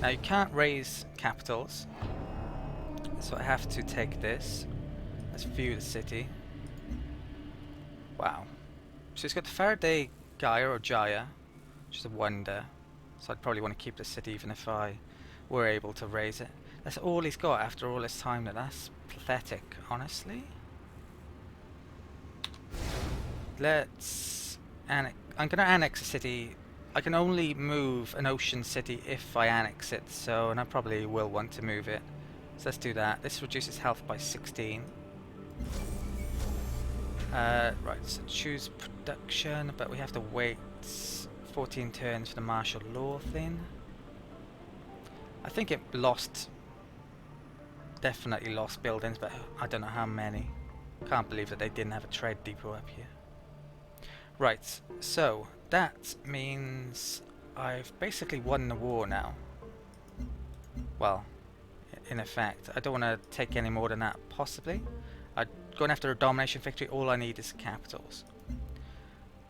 Now you can't raise capitals, so I have to take this. Let's view the city. Wow. So it's got the Faraday Gaia or Jaya, which is a wonder. So I'd probably want to keep the city even if I were able to raise it. That's all he's got after all this time. That's pathetic, honestly. Let's I'm gonna annex a city. I can only move an ocean city if I annex it, so, and I probably will want to move it. So let's do that. This reduces health by 16. Right, so choose production, but we have to wait 14 turns for the martial law thing. I think it definitely lost buildings, but I don't know how many. Can't believe that they didn't have a trade depot up here. Right, so that means I've basically won the war now. Well, in effect, I don't want to take any more than that, possibly. Going after a domination victory, all I need is capitals.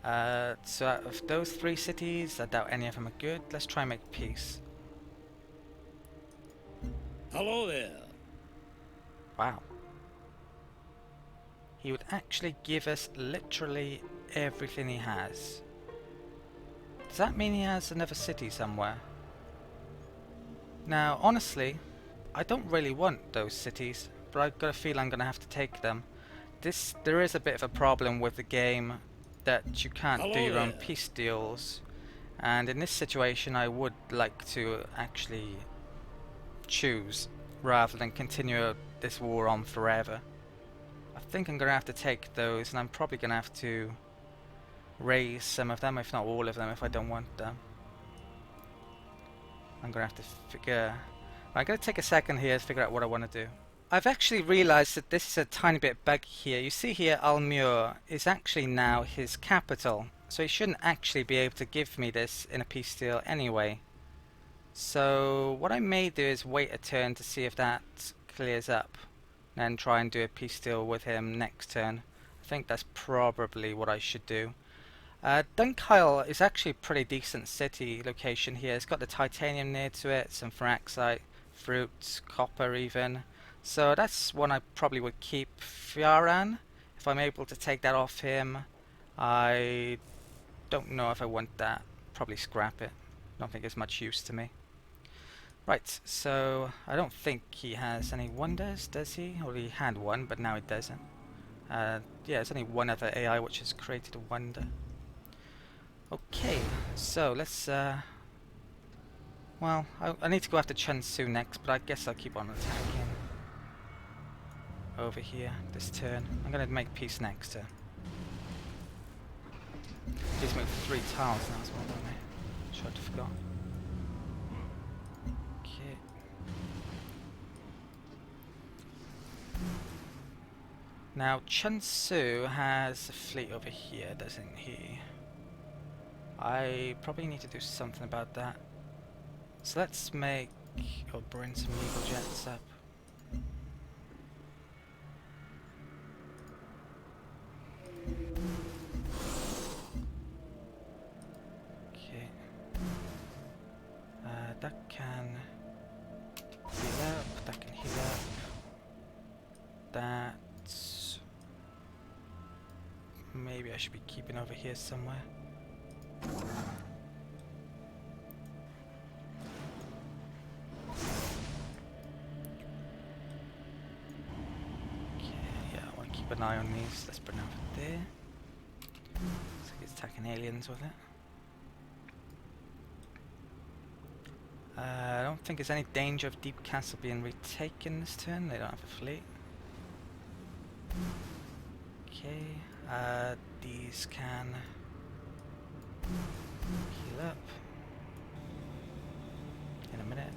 So out of those 3 cities, I doubt any of them are good. Let's try and make peace. Hello there. Wow. He would actually give us literally everything he has. Does that mean he has another city somewhere? Now, honestly, I don't really want those cities, but I've got a feeling I'm going to have to take them. There is a bit of a problem with the game that you can't do your own peace deals, and in this situation I would like to actually choose rather than continue this war on forever. I think I'm going to have to take those, and I'm probably going to have to raise some of them, if not all of them, if I don't want them. I'm going to have to figure... I'm going to take a second here to figure out what I want to do. I've actually realized that this is a tiny bit buggy here. You see here Almur is actually now his capital, so he shouldn't actually be able to give me this in a peace deal anyway. So what I may do is wait a turn to see if that clears up, and then try and do a peace deal with him next turn. I think that's probably what I should do. Dunkyle is actually a pretty decent city location here. It's got the titanium near to it, some phyrexite, fruit, copper even. So that's one I probably would keep. Fiaran, if I'm able to take that off him, I don't know if I want that. Probably scrap it. Don't think it's much use to me. Right, so I don't think he has any wonders, does he? Or he had one, but now he doesn't. Yeah, there's only one other AI which has created a wonder. Okay, so let's well, I need to go after Chen Su next, but I guess I'll keep on attacking over here this turn. I'm gonna make peace next turn. Please move 3 tiles now as well, don't they? Should have forgot. Okay. Now Chen Su has a fleet over here, doesn't he? I probably need to do something about that. So let's make, or bring some Eagle jets up. Okay. That can heal up, that can heal up. That's... maybe I should be keeping over here somewhere. Keep an eye on these. Let's bring them over there. Looks like it's attacking aliens with it. I don't think there's any danger of Deep Castle being retaken this turn. They don't have a fleet. Okay. These can heal up in a minute.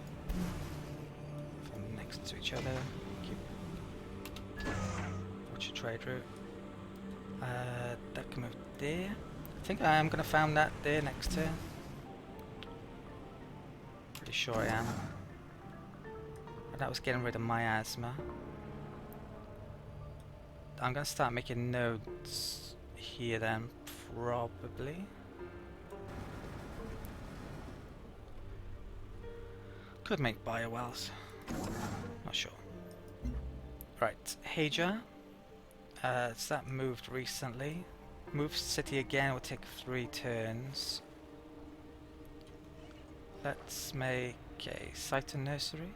From next to each other. Watch your trade route. That can move there. I think I am going to found that there next turn. Pretty sure I am. But that was getting rid of miasma. I'm going to start making nodes here then, probably. Could make biowells. Not sure. Right, Hajar. So that moved recently. Move city again will take 3 turns. Let's make a site and nursery.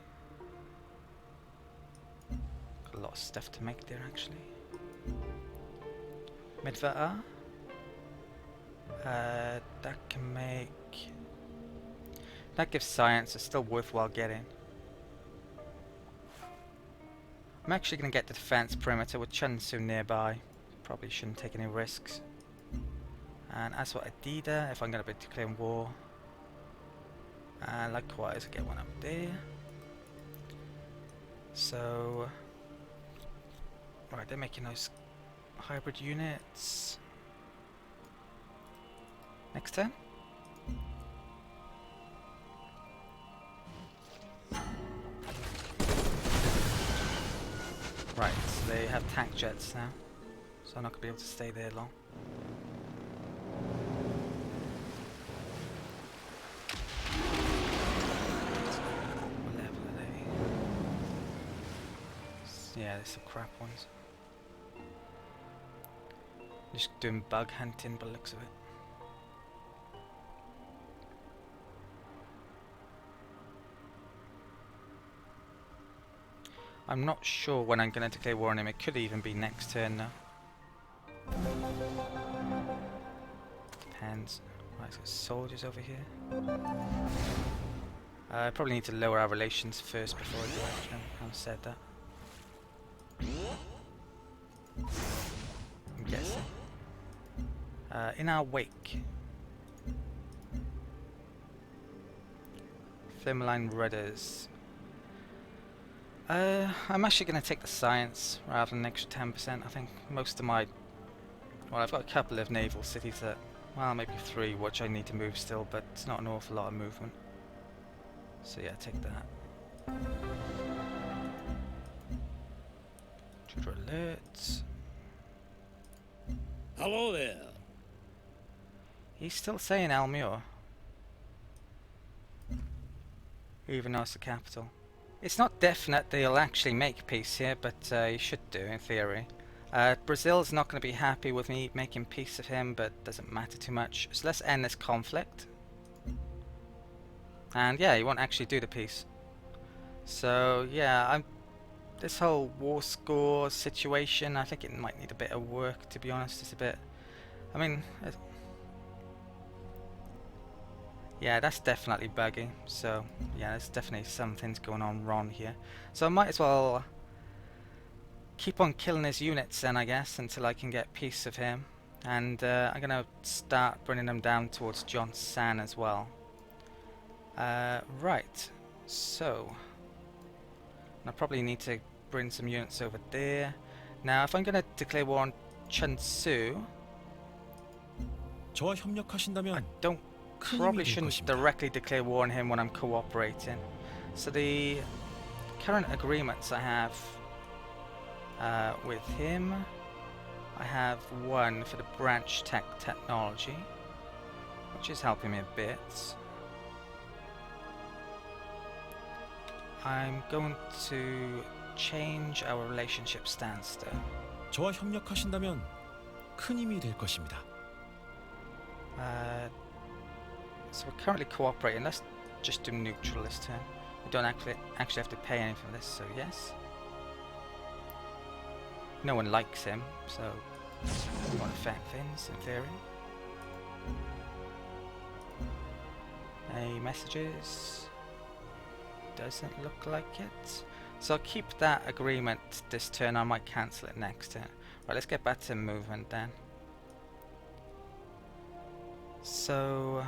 Got a lot of stuff to make there actually. Midvata. That can make... That gives science, it's still worthwhile getting. I'm actually going to get the defense perimeter with Chunsu nearby. Probably shouldn't take any risks. And as for Adida, if I'm going to be declaring war. And likewise, I get one up there. So... Right, they're making those hybrid units. Next turn. Right, so they have tank jets now, so I'm not going to be able to stay there long. What level are they? Yeah, there's some crap ones. Just doing bug hunting by the looks of it. I'm not sure when I'm going to declare war on him. It could even be next turn now. Depends. Right, so soldiers over here. I probably need to lower our relations first before I do action. I've said that. I'm guessing. In our wake. Thermaline rudders. I'm actually going to take the science rather than an extra 10%. I think most of my... Well, I've got a couple of naval cities that... Well, maybe 3 which I need to move still, but it's not an awful lot of movement. So yeah, take that. Trigger alerts. Hello there. He's still saying Almuir. Even though it's the capital. It's not definite they'll actually make peace here, but he should do, in theory. Brazil's not going to be happy with me making peace with him, but doesn't matter too much. So let's end this conflict. And yeah, he won't actually do the peace. So yeah, this whole war score situation, I think it might need a bit of work, to be honest. It's a bit... I mean... Yeah, that's definitely buggy. So, yeah, there's definitely some things going on wrong here. So I might as well keep on killing his units then, I guess, until I can get peace of him. And I'm going to start bringing them down towards Johnsan as well. Right, so... I probably need to bring some units over there. Now, if I'm going to declare war on Chunsu... 저와 협력하신다면 I don't... Probably shouldn't directly declare war on him when I'm cooperating. So the current agreements I have with him, I have one for the branch technology, which is helping me a bit. I'm going to change our relationship stance though. 저와 협력하신다면 큰 힘이 될 것입니다. So we're currently cooperating. Let's just do neutral this turn. We don't actually have to pay anything for this, so yes. No one likes him, so it won't affect things in theory. Any messages? Doesn't look like it. So I'll keep that agreement this turn. I might cancel it next turn. Right, let's get back to movement then. So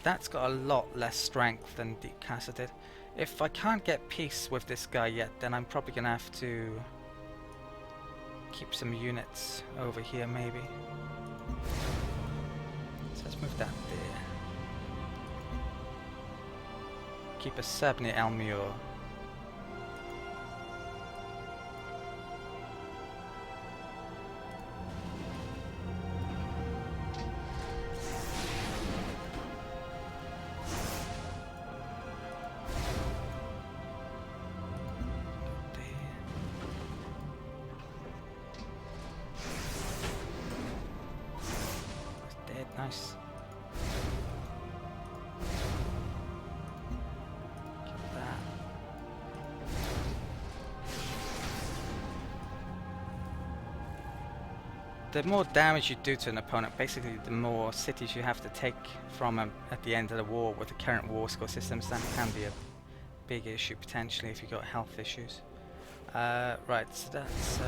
that's got a lot less strength than Deep Castle did. If I can't get peace with this guy yet, then I'm probably gonna have to keep some units over here maybe. So let's move that there. Keep a sub near Almuir. Nice. Get that. The more damage you do to an opponent, basically the more cities you have to take from them at the end of the war with the current war score systems. That can be a big issue potentially if you've got health issues. Right, so that's...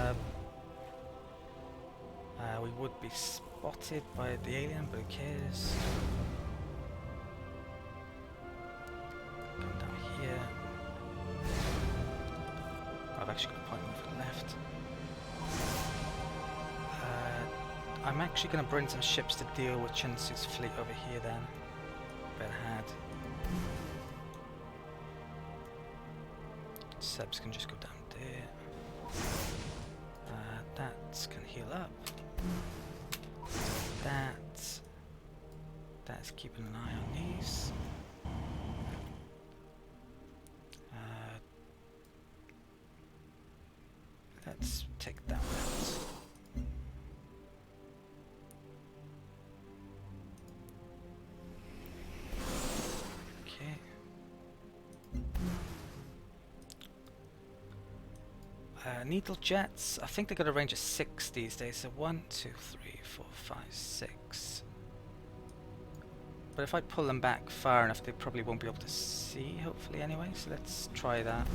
we would be spotted by the alien, but who cares? Come down here. I've actually got a point for the left. I'm actually going to bring some ships to deal with Chinsu's fleet over here then. Better had. Sebs can just go down there. That can heal up. That's keeping an eye on these. Let's take that out. Okay. Needle jets, I think they've got a range of 6 these days, so 1, 2, 3, 4, 5, 6. But if I pull them back far enough, they probably won't be able to see, hopefully anyway, so let's try that.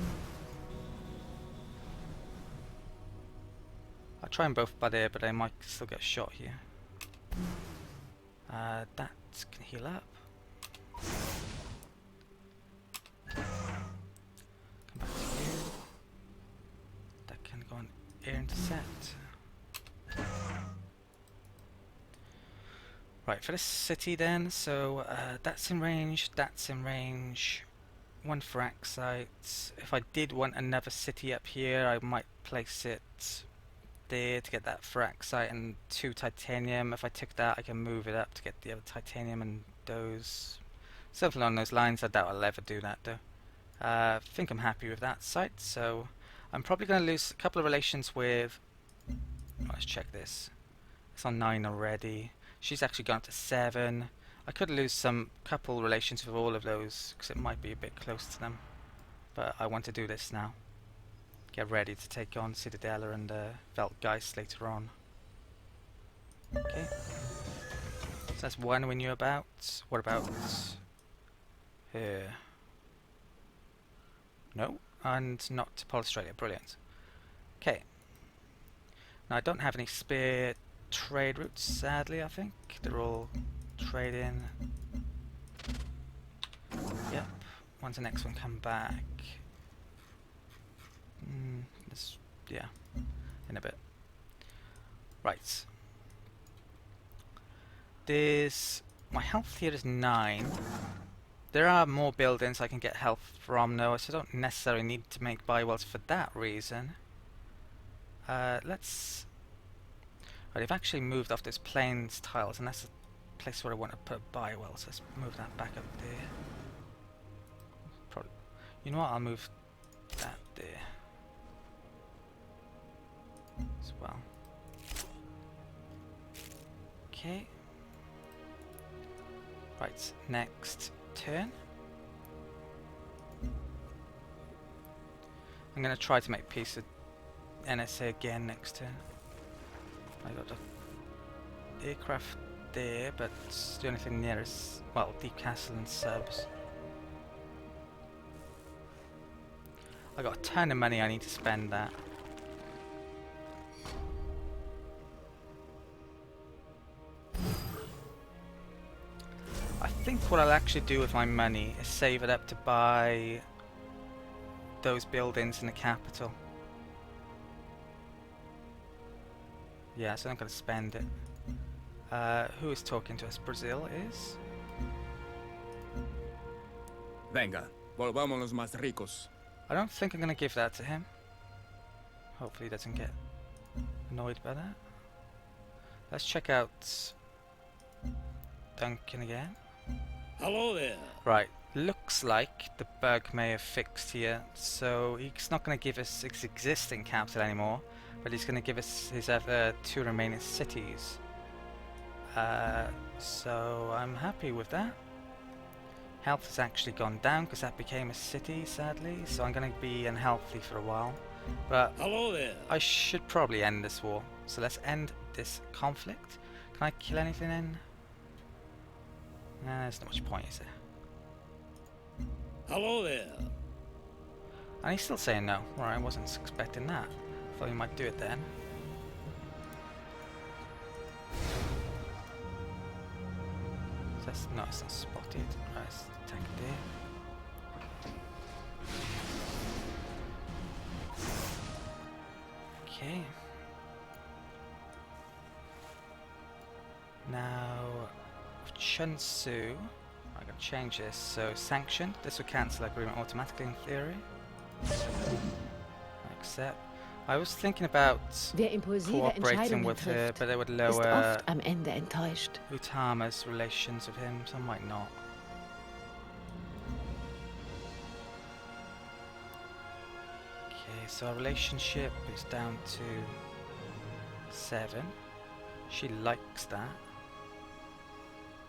I'll try them both by there, but I might still get a shot here. That can heal up. Come back to you. That can go on air intercept. Right, for this city then, so that's in range, that's in range. 1 frac site. If I did want another city up here, I might place it there to get that frac site and 2 titanium. If I took that, I can move it up to get the other titanium and those. Something along those lines. I doubt I'll ever do that though. I think I'm happy with that site, so I'm probably going to lose a couple of relations with... let's check this. It's on 9 already. She's actually gone up to 7. I could lose some couple relations with all of those because it might be a bit close to them. But I want to do this now. Get ready to take on Citadella and Veltgeist later on. Okay. So that's one we knew about. What about here? No, and not to Australia. Brilliant. Okay. Now I don't have any spare trade routes, sadly. I think they're all trading. Yep. When's the next one come back? Yeah, in a bit. Right. There's... my health here is 9. There are more buildings I can get health from though, so I don't necessarily need to make buy-wells for that reason. Let's... right, I've actually moved off those plains tiles, and that's the place where I want to put a buy-well, so let's move that back up there. Probably... you know what, I'll move that there as well. Okay. Right, next turn. I'm going to try to make peace with NSA again next turn. I got the aircraft there, but the only thing near is, well, Deep Castle and subs. I got a ton of money I need to spend that. I think what I'll actually do with my money is save it up to buy those buildings in the capital. Yeah, so I'm going to spend it. Who is talking to us? Brazil is? Venga, volvámonos más ricos. I don't think I'm going to give that to him. Hopefully he doesn't get annoyed by that. Let's check out Duncan again. Hello there. Right, looks like the bug may have fixed here, so he's not going to give us his existing capital anymore, but he's going to give us his other 2 remaining cities. So I'm happy with that. Health has actually gone down because that became a city, sadly. So I'm going to be unhealthy for a while. But Hello there. I should probably end this war. So let's end this conflict. Can I kill anything then? Nah, there's not much point, is there? Hello there. And he's still saying no. Right, I wasn't expecting that. Thought he might do it then. So that's, no, it's not spotted. Right, let's attack there. Okay. Now, Chun Tzu, I'm going to change this. So, sanctioned. This will cancel agreement automatically in theory. Accept. I was thinking about Wer impulsive cooperating Entscheidungen with her, trifft, but they would ist lower oft am Ende enttäuscht. Utama's relations with him, so I might not. Okay, so our relationship is down to 7. She likes that.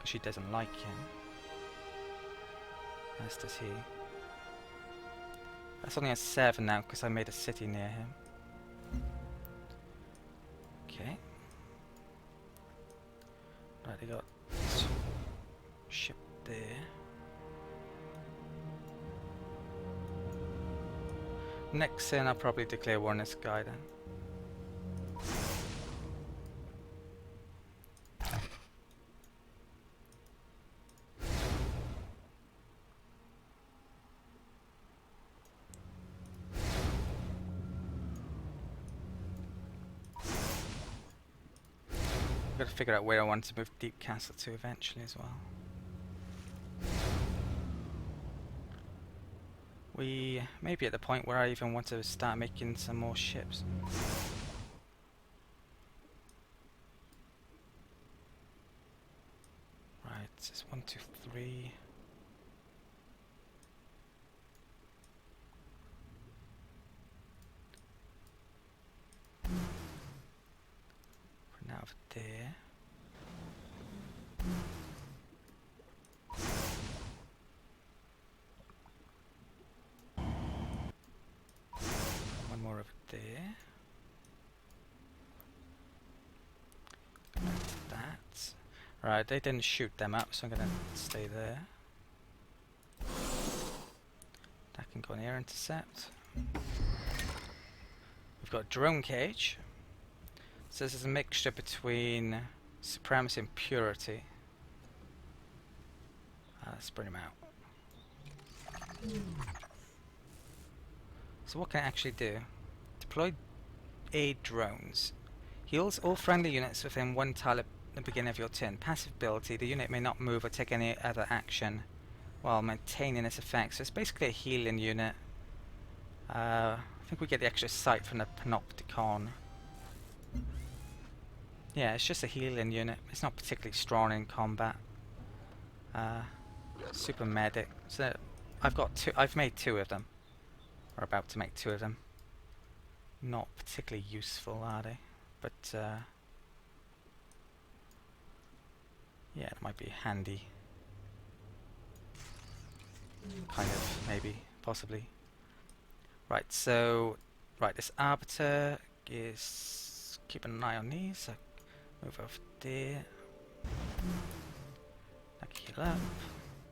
She doesn't like him. As does he. That's only at 7 now because I made a city near him. Okay. Right, they got ship there. Next turn I'll probably declare war on this guy then. I've got to figure out where I want to move Deep Castle to eventually as well. We may be at the point where I even want to start making some more ships. Right, it's 1, 2, 3. Put that over there. One more over there. That. Right, they didn't shoot them up, so I'm gonna stay there. That can go in air intercept. We've got drone cage. So this is a mixture between supremacy and purity. Let's bring him out. So what can I actually do? Deploy aid drones. Heals all friendly units within 1 tile at the beginning of your turn. Passive ability, the unit may not move or take any other action while maintaining its effect. So it's basically a healing unit. I think we get the extra sight from the Panopticon. Yeah, it's just a healing unit. It's not particularly strong in combat. Super medic. So I've got 2. I've made 2 of them. Or about to make 2 of them. Not particularly useful, are they? But yeah, it might be handy. Kind of, maybe, possibly. Right, so this arbiter is keeping an eye on these. So move over there. I can heal up.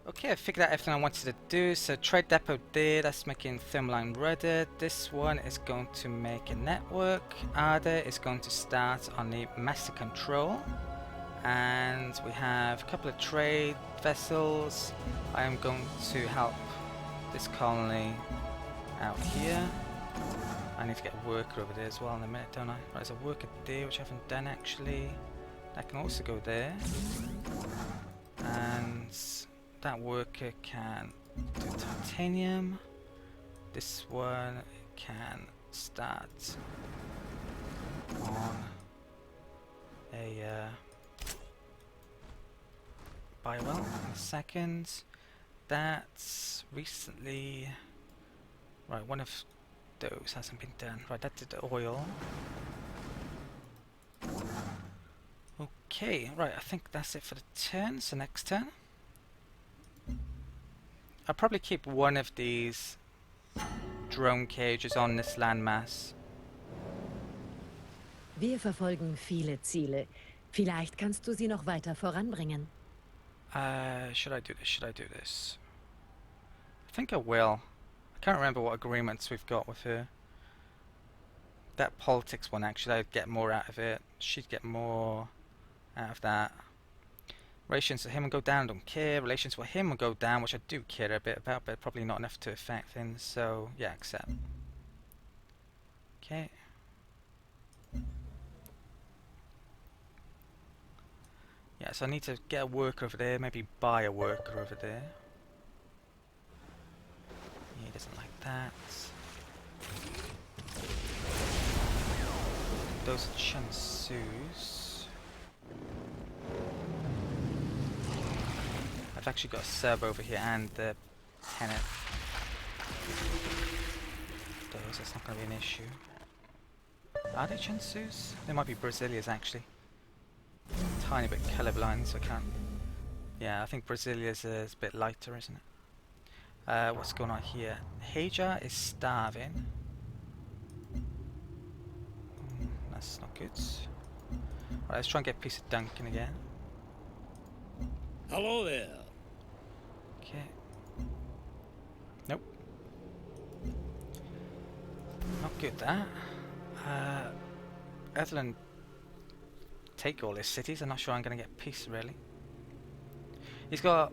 Okay, I figured out everything I wanted to do. So trade depot there, that's making thermaline rudder. This one is going to make a network. Arda is going to start on the master control. And we have a couple of trade vessels. I am going to help this colony out here. I need to get a worker over there as well in a minute, don't I? Right, there's a worker there which I haven't done actually. That can also go there. And that worker can do titanium. This one can start on a biowell in a second. That's recently... Right, one of those hasn't been done. Right, that did the oil. Okay, right, I think that's it for the turn, so next turn. I'll probably keep one of these drone cages on this landmass. Wir verfolgen viele Ziele. Vielleicht kannst du sie noch weiter voranbringen. Should I do this? Should I do this? I think I will. I can't remember what agreements we've got with her. That politics one, actually, I'd get more out of it. She'd get more out of that. Relations with him will go down, don't care. Relations with him will go down, which I do care a bit about, but probably not enough to affect things. So, yeah, accept. Okay. Yeah, so I need to get a worker over there, maybe buy a worker over there. Yeah, he doesn't like that. Those are Chansus. I've actually got a sub over here and the tenant. Those, that's not going to be an issue. Are they Chansus? They might be Brazilias actually. Tiny bit colorblind, so I can't. Yeah, I think Brazilia's is a bit lighter, isn't it? What's going on here? Hajar is starving. That's not good. Alright, let's try and get a piece of Duncan again. Hello there. Okay. Nope. Not good, that. Other than take all his cities, I'm not sure I'm going to get peace, really. He's got...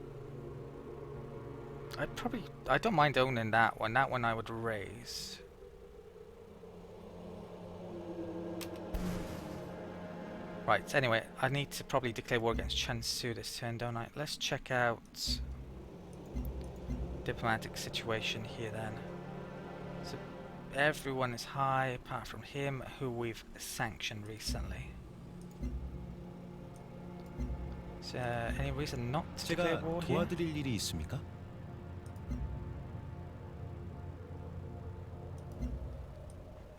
I don't mind owning that one. That one I would raise. Right, anyway, I need to probably declare war against Chansu this turn, don't I? Let's check out diplomatic situation here then. So everyone is high apart from him, who we've sanctioned recently. So any reason not to declare 제가 war here? 도와드릴 일이 있습니까?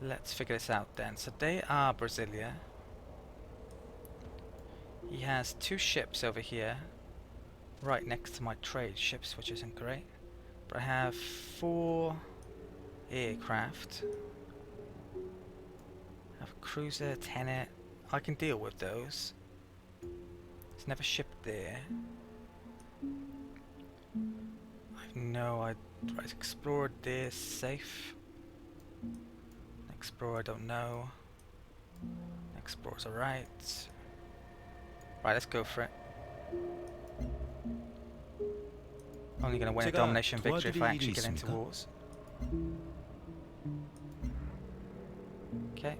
Let's figure this out then. So they are Brasilia. He has 2 ships over here, right next to my trade ships, which isn't great. But I have 4 aircraft. I have a cruiser, tenet. I can deal with those. There's never ship there. I'd explored there, safe. Explorer, I don't know. Explorer's alright. Right, let's go for it. Only gonna win a 제가 domination victory if I 도와드릴 actually 일이 get into 있습니까? wars. Okay.